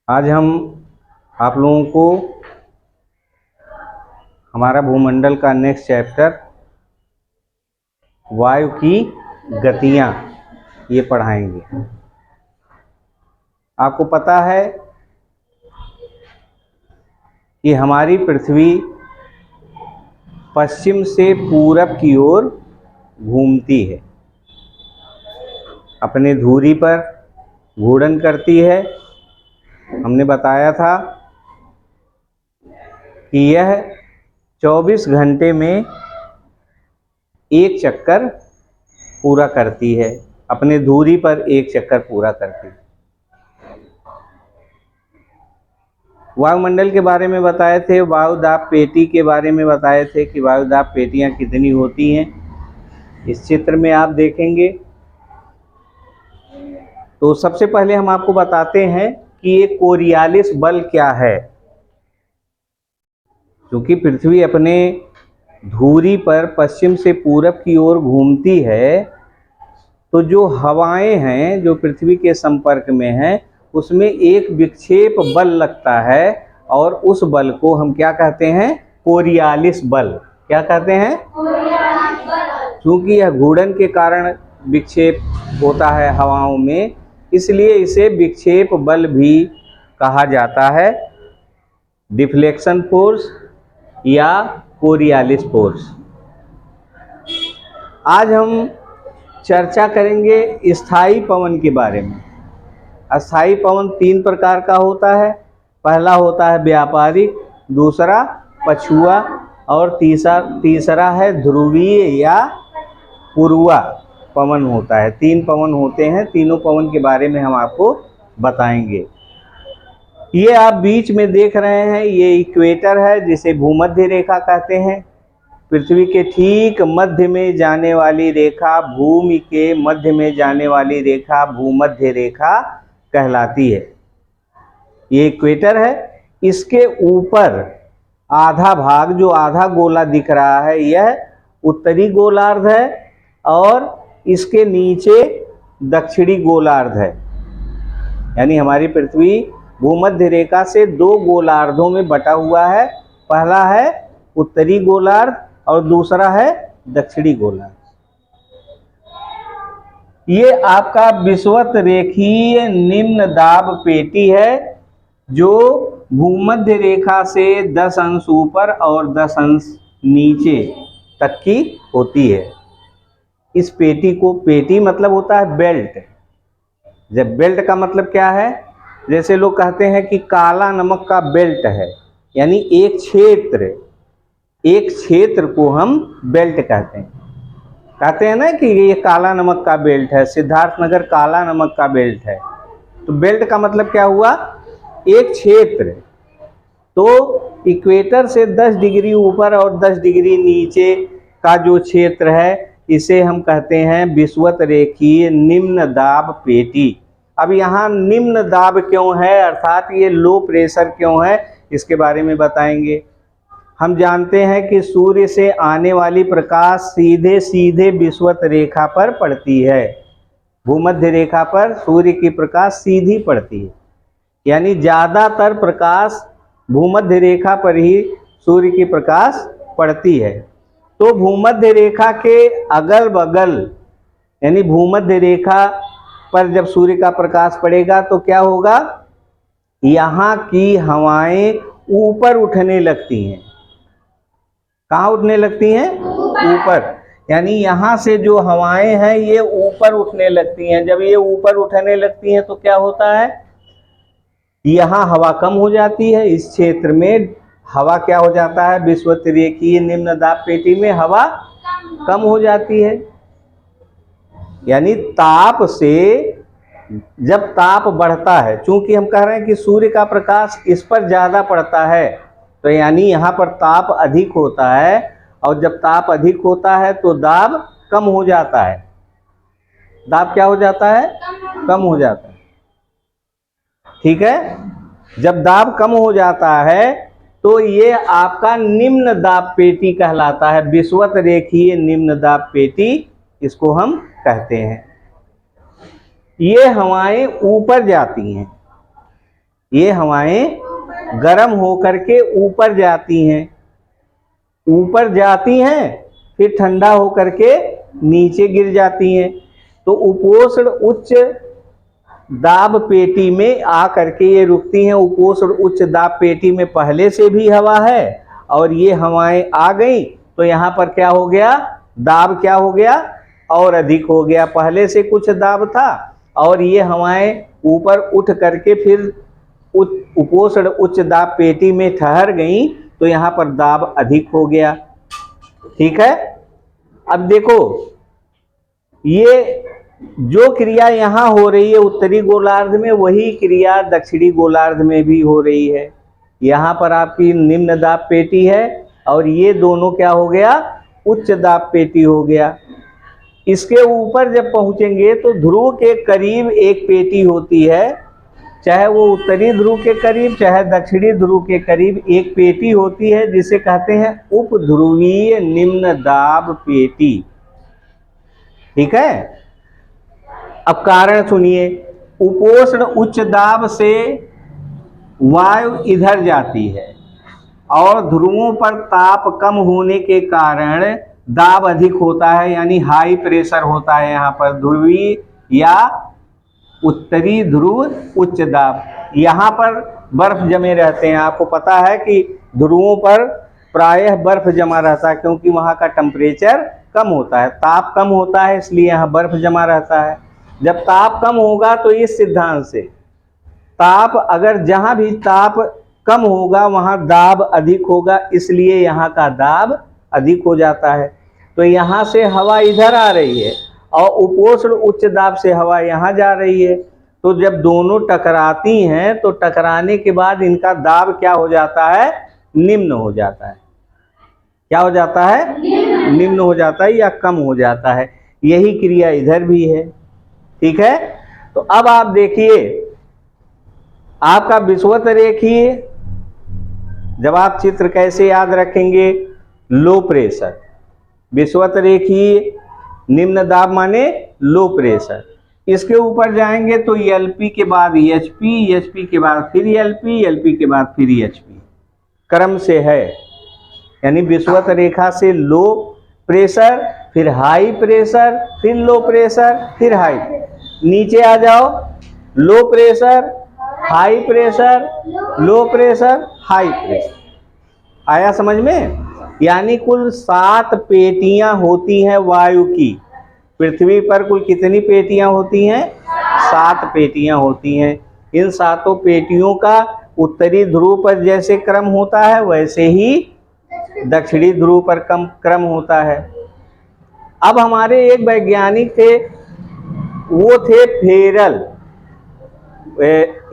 आज हम आप लोगों को हमारा भूमंडल का नेक्स्ट चैप्टर वायु की गतियां ये पढ़ाएंगे। आपको पता है कि हमारी पृथ्वी पश्चिम से पूरब की ओर घूमती है, अपने धुरी पर घूर्णन करती है। हमने बताया था कि यह 24 घंटे में एक चक्कर पूरा करती है, अपने धुरी पर एक चक्कर पूरा करती है। वायुमंडल के बारे में बताए थे, वायुदाब पेटी के बारे में बताए थे कि वायुदाब पेटियां कितनी होती हैं। इस चित्र में आप देखेंगे तो सबसे पहले हम आपको बताते हैं कि ये कोरियालिस बल क्या है। क्योंकि पृथ्वी अपने धुरी पर पश्चिम से पूरब की ओर घूमती है, तो जो हवाएं हैं जो पृथ्वी के संपर्क में हैं उसमें एक विक्षेप बल लगता है और उस बल को हम क्या कहते हैं? कोरियालिस बल। क्या कहते हैं? कोरियालिस बल। क्योंकि यह घूर्णन के कारण विक्षेप होता है हवाओं में, इसलिए इसे विक्षेप बल भी कहा जाता है, डिफ्लेक्शन फोर्स या कोरियालिस फोर्स। आज हम चर्चा करेंगे स्थायी पवन के बारे में। अस्थायी पवन 3 प्रकार का होता है। पहला होता है व्यापारिक, दूसरा पछुआ और तीसरा है ध्रुवीय या पूर्वा पवन होता है। 3 पवन होते हैं। तीनों पवन के बारे में हम आपको बताएंगे। ये आप बीच में देख रहे हैं, ये इक्वेटर है जिसे भूमध्य रेखा कहते हैं। पृथ्वी के ठीक मध्य में जाने वाली रेखा, भूमि के मध्य में जाने वाली रेखा भूमध्य रेखा कहलाती है। ये इक्वेटर है। इसके ऊपर आधा भाग, जो आधा गोला दिख रहा है, यह उत्तरी गोलार्ध है और इसके नीचे दक्षिणी गोलार्ध है। यानी हमारी पृथ्वी भूमध्य रेखा से 2 गोलार्धों में बटा हुआ है। पहला है उत्तरी गोलार्ध और दूसरा है दक्षिणी गोलार्ध। ये आपका विषुवत रेखीय निम्न दाब पेटी है जो भूमध्य रेखा से 10 अंश ऊपर और 10 अंश नीचे तक की होती है। इस पेटी को, पेटी मतलब होता है बेल्ट। जब बेल्ट का मतलब क्या है? जैसे लोग कहते हैं कि काला नमक का बेल्ट है, यानी एक क्षेत्र को हम बेल्ट कहते हैं। कहते हैं ना कि ये काला नमक का बेल्ट है, सिद्धार्थनगर काला नमक का बेल्ट है। तो बेल्ट का मतलब क्या हुआ? एक क्षेत्र। तो इक्वेटर से 10 डिग्री ऊपर और 10 डिग्री नीचे का जो क्षेत्र है, इसे हम कहते हैं विषुवत रेखीय निम्न दाब पेटी। अब यहाँ निम्न दाब क्यों है, अर्थात ये लो प्रेशर क्यों है, इसके बारे में बताएंगे। हम जानते हैं कि सूर्य से आने वाली प्रकाश सीधे सीधे विषुवत रेखा पर पड़ती है। भूमध्य रेखा पर सूर्य की प्रकाश सीधी पड़ती है, यानी ज़्यादातर प्रकाश भूमध्य रेखा पर ही सूर्य की प्रकाश पड़ती है। तो भूमध्य रेखा के अगल बगल, यानी भूमध्य रेखा पर जब सूर्य का प्रकाश पड़ेगा तो क्या होगा? यहाँ की हवाएं ऊपर उठने लगती हैं। कहाँ उठने लगती हैं? ऊपर। यानी यहाँ से जो हवाएं हैं ये ऊपर उठने लगती हैं। जब ये ऊपर उठने लगती हैं तो क्या होता है? यहाँ हवा कम हो जाती है। इस क्षेत्र में हवा क्या हो जाता है? विषुवत रेखीय निम्न दाब पेटी में हवा कम हो जाती है। यानी ताप से, जब ताप बढ़ता है, चूंकि हम कह रहे हैं कि सूर्य का प्रकाश इस पर ज़्यादा पड़ता है, तो यानी यहाँ पर ताप अधिक होता है, और जब ताप अधिक होता है तो दाब कम हो जाता है। दाब क्या हो जाता है? कम हो जाता है। ठीक है। जब दाब कम हो जाता है तो ये आपका निम्न दाब पेटी कहलाता है। विषुवत रेखीय निम्न दाब पेटी इसको हम कहते हैं। ये हवाएं ऊपर जाती हैं। ये हवाएं गर्म होकर के ऊपर जाती हैं, ऊपर जाती हैं, फिर ठंडा होकर के नीचे गिर जाती हैं। तो उपोष्ण उच्च दाब पेटी में आ करके ये रुकती हैं। उपोष्ण उच्च दाब पेटी में पहले से भी हवा है और ये हवाएं आ गई तो यहाँ पर क्या हो गया, दाब क्या हो गया, और अधिक हो गया। पहले से कुछ दाब था और ये हवाएं ऊपर उठ करके फिर उपोष्ण उच्च दाब पेटी में ठहर गई तो यहाँ पर दाब अधिक हो गया। ठीक है। अब देखो ये जो क्रिया यहाँ हो रही है उत्तरी गोलार्ध में, वही क्रिया दक्षिणी गोलार्ध में भी हो रही है। यहाँ पर आपकी निम्न दाब पेटी है और ये दोनों क्या हो गया, उच्च दाब पेटी हो गया। इसके ऊपर जब पहुँचेंगे तो ध्रुव के करीब एक पेटी होती है, चाहे वो उत्तरी ध्रुव के करीब चाहे दक्षिणी ध्रुव के करीब एक पेटी होती है जिसे कहते हैं उपध्रुवीय निम्न दाब पेटी। ठीक है। अब कारण सुनिए, उपोष्ण उच्च दाब से वायु इधर जाती है और ध्रुवों पर ताप कम होने के कारण दाब अधिक होता है, यानी हाई प्रेशर होता है यहाँ पर। ध्रुवीय या उत्तरी ध्रुव उच्च दाब, यहाँ पर बर्फ जमे रहते हैं। आपको पता है कि ध्रुवों पर प्रायः बर्फ जमा रहता है क्योंकि वहाँ का टेम्परेचर कम होता है, ताप कम होता है, इसलिए यहाँ बर्फ जमा रहता है। जब ताप कम होगा तो इस सिद्धांत से ताप, अगर जहाँ भी ताप कम होगा वहाँ दाब अधिक होगा, इसलिए यहाँ का दाब अधिक हो जाता है। तो यहाँ से हवा इधर आ रही है और उपोष्ण उच्च दाब से हवा यहाँ जा रही है। तो जब दोनों टकराती हैं तो टकराने के बाद इनका दाब क्या हो जाता है, निम्न हो जाता है। क्या हो जाता है, निम्न हो जाता है या कम हो जाता है। यही क्रिया इधर भी है। ठीक है। तो अब आप देखिए, आपका विषुवत रेखीय, जब आप चित्र कैसे याद रखेंगे, लो प्रेशर, विषुवत रेखीय निम्न दाब माने लो प्रेशर। इसके ऊपर जाएंगे तो एलपी के बाद एचपी, एचपी के बाद फिर एलपी, एलपी के बाद फिर एचपी क्रम से है। यानी विषुवत रेखा से लो प्रेशर, फिर हाई प्रेशर, फिर लो प्रेशर, फिर हाई। नीचे आ जाओ, low pressure, high pressure, low pressure, high pressure. आया समझ में? यानी कुल 7 पेटियां होती हैं वायु की। पृथ्वी पर कुल कितनी पेटियां होती हैं? 7 पेटियां होती हैं। इन 7 पेटियों का उत्तरी ध्रुव पर जैसे क्रम होता है वैसे ही दक्षिणी ध्रुव पर क्रम होता है। अब हमारे एक वैज्ञानिक थे, वो थे फेरल,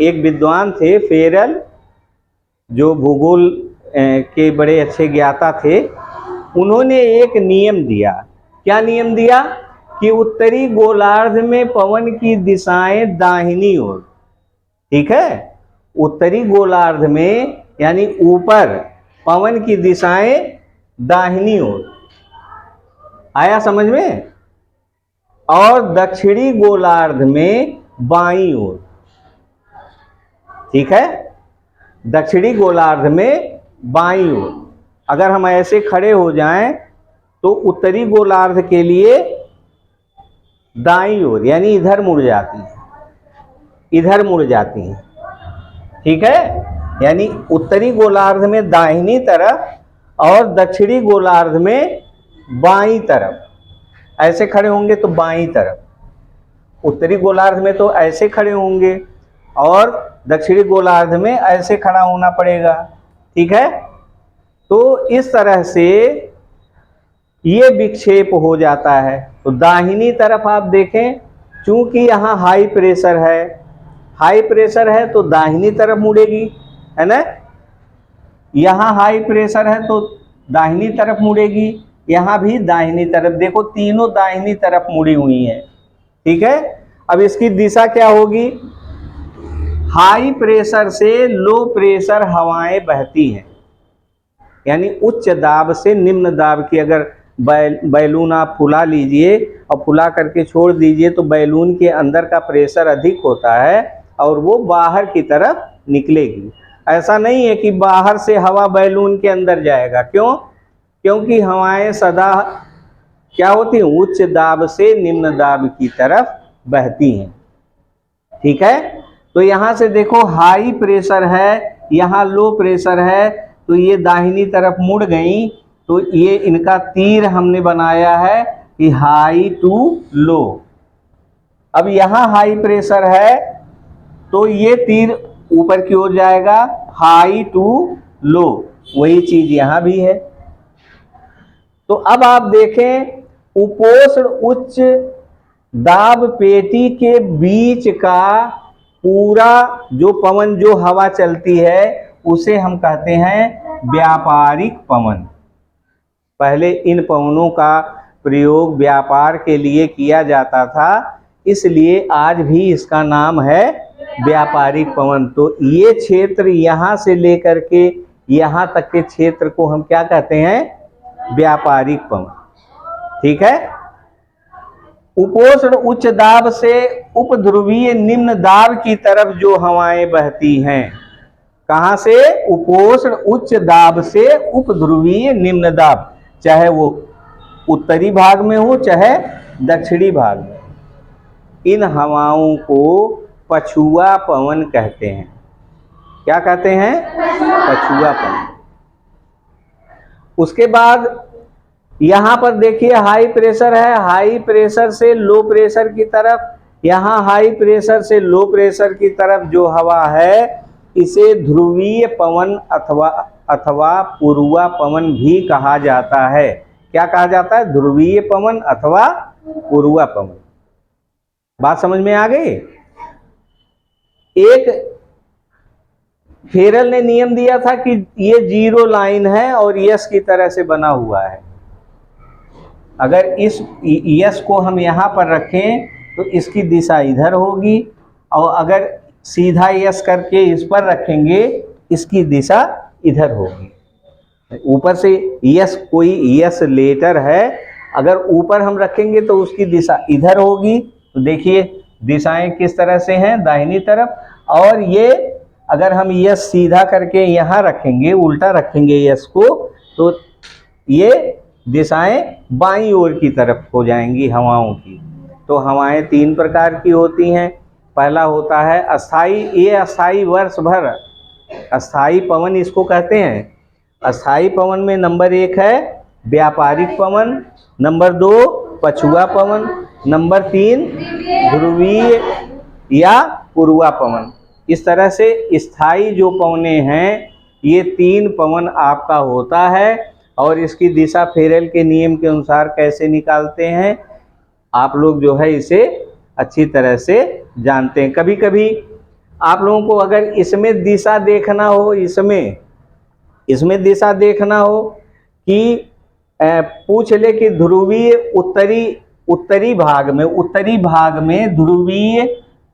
एक विद्वान थे फेरल, जो भूगोल के बड़े अच्छे ज्ञाता थे। उन्होंने एक नियम दिया। क्या नियम दिया? कि उत्तरी गोलार्ध में पवन की दिशाएं दाहिनी ओर। ठीक है। उत्तरी गोलार्ध में यानी ऊपर पवन की दिशाएं दाहिनी ओर। आया समझ में? और दक्षिणी गोलार्ध में बाईं ओर। ठीक है। दक्षिणी गोलार्ध में बाईं ओर। अगर हम ऐसे खड़े हो जाएं तो उत्तरी गोलार्ध के लिए दाईं ओर, यानी इधर मुड़ जाती है, इधर मुड़ जाती हैं। ठीक है। यानी उत्तरी गोलार्ध में दाहिनी तरफ और दक्षिणी गोलार्ध में बाईं तरफ। ऐसे खड़े होंगे तो बाईं तरफ। उत्तरी गोलार्ध में तो ऐसे खड़े होंगे और दक्षिणी गोलार्ध में ऐसे खड़ा होना पड़ेगा। ठीक है। तो इस तरह से ये विक्षेप हो जाता है। तो दाहिनी तरफ आप देखें, चूंकि यहाँ हाई प्रेशर है, हाई प्रेशर है तो दाहिनी तरफ मुड़ेगी, है ना। यहाँ हाई प्रेशर है तो दाहिनी तरफ मुड़ेगी, यहाँ भी दाहिनी तरफ। देखो तीनों दाहिनी तरफ मुड़ी हुई हैं। ठीक है। अब इसकी दिशा क्या होगी? हाई प्रेशर से लो प्रेशर हवाएं बहती हैं। यानी उच्च दाब से निम्न दाब की अगर बैलून आप फुला लीजिए और फुला करके छोड़ दीजिए तो बैलून के अंदर का प्रेशर अधिक होता है और वो बाहर की तरफ निकलेगी। ऐसा नहीं है कि बाहर से हवा बैलून के अंदर जाएगा। क्यों? क्योंकि हवाएं सदा क्या होती हैं, उच्च दाब से निम्न दाब की तरफ बहती हैं। ठीक है, तो यहाँ से देखो हाई प्रेशर है, यहाँ लो प्रेशर है, तो ये दाहिनी तरफ मुड़ गई, तो ये इनका तीर हमने बनाया है कि हाई टू लो। अब यहाँ हाई प्रेशर है तो ये तीर ऊपर की ओर जाएगा, हाई टू लो। वही चीज यहाँ भी है। तो अब आप देखें, उपोष्ण उच्च दाब पेटी के बीच का पूरा जो पवन, जो हवा चलती है, उसे हम कहते हैं व्यापारिक पवन। पहले इन पवनों का प्रयोग व्यापार के लिए किया जाता था, इसलिए आज भी इसका नाम है व्यापारिक पवन। तो ये क्षेत्र यहाँ से लेकर के यहाँ तक के क्षेत्र को हम क्या कहते हैं, व्यापारिक पवन। ठीक है। उपोष्ण उच्च दाब से उपध्रुवीय निम्न दाब की तरफ जो हवाएं बहती हैं, कहां से, उपोष्ण उच्च दाब से उपध्रुवीय निम्न दाब, चाहे वो उत्तरी भाग में हो चाहे दक्षिणी भाग में, इन हवाओं को पछुआ पवन कहते हैं। क्या कहते हैं, पछुआ पवन। उसके बाद यहां पर देखिए हाई प्रेशर है, हाई प्रेशर से लो प्रेशर की तरफ, यहां हाई प्रेशर से लो प्रेशर की तरफ जो हवा है, इसे ध्रुवीय पवन अथवा पूर्वा पवन भी कहा जाता है। क्या कहा जाता है, ध्रुवीय पवन अथवा पूर्वा पवन। बात समझ में आ गई। एक फेरल ने नियम दिया था कि ये जीरो लाइन है और यस की तरह से बना हुआ है। अगर इस यस को हम यहाँ पर रखें तो इसकी दिशा इधर होगी, और अगर सीधा यस करके इस पर रखेंगे इसकी दिशा इधर होगी। ऊपर से यस, कोई यस लेटर है, अगर ऊपर हम रखेंगे तो उसकी दिशा इधर होगी। तो देखिए दिशाएं किस तरह से हैं, दाहिनी तरफ। और ये अगर हम यस सीधा करके यहाँ रखेंगे, उल्टा रखेंगे यस को, तो ये दिशाएं बाईं ओर की तरफ हो जाएंगी हवाओं की। तो हवाएं तीन प्रकार की होती हैं। पहला होता है अस्थाई, ये अस्थाई वर्ष भर, अस्थाई पवन इसको कहते हैं। अस्थाई पवन में नंबर 1 है व्यापारिक पवन, नंबर 2 पछुआ पवन, नंबर 3 ध्रुवीय या पूर्वा पवन। इस तरह से स्थायी जो पवने हैं, ये 3 पवन आपका होता है। और इसकी दिशा फेरेल के नियम के अनुसार कैसे निकालते हैं, आप लोग जो है इसे अच्छी तरह से जानते हैं। कभी कभी आप लोगों को अगर इसमें दिशा देखना हो, इसमें दिशा देखना हो कि पूछ ले कि ध्रुवीय उत्तरी भाग में ध्रुवीय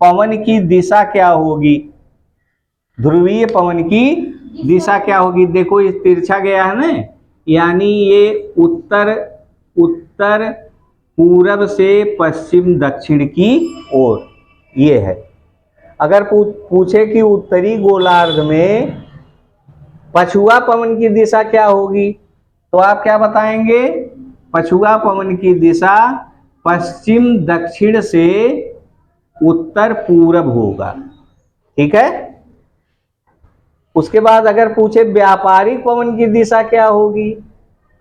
पवन की दिशा क्या होगी, ध्रुवीय पवन की दिशा क्या होगी। देखो इस तिरछा गया है ना, यानी ये उत्तर पूरब से पश्चिम दक्षिण की ओर ये है। अगर पूछे कि उत्तरी गोलार्ध में पछुआ पवन की दिशा क्या होगी, तो आप क्या बताएंगे, पछुआ पवन की दिशा पश्चिम दक्षिण से उत्तर पूरब होगा। ठीक है। उसके बाद अगर पूछे व्यापारिक पवन की दिशा क्या होगी,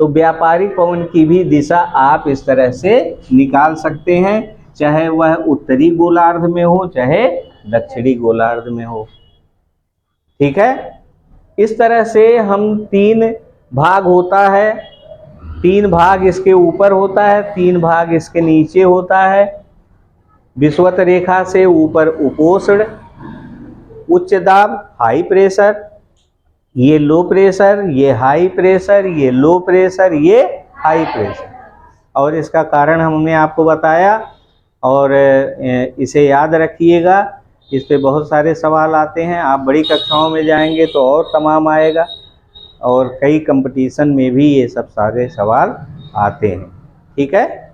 तो व्यापारिक पवन की भी दिशा आप इस तरह से निकाल सकते हैं, चाहे वह उत्तरी गोलार्ध में हो चाहे दक्षिणी गोलार्ध में हो। ठीक है। इस तरह से हम 3 भाग होता है, 3 भाग इसके ऊपर होता है, 3 भाग इसके नीचे होता है। विषुवत रेखा से ऊपर उपोष्ण उच्च दाब हाई प्रेशर, ये लो प्रेशर, ये हाई प्रेशर, ये लो प्रेशर, ये हाई प्रेशर। और इसका कारण हमने आपको बताया, और इसे याद रखिएगा। इस पे बहुत सारे सवाल आते हैं। आप बड़ी कक्षाओं में जाएंगे तो और तमाम आएगा, और कई कंपटीशन में भी ये सब सारे सवाल आते हैं। ठीक है।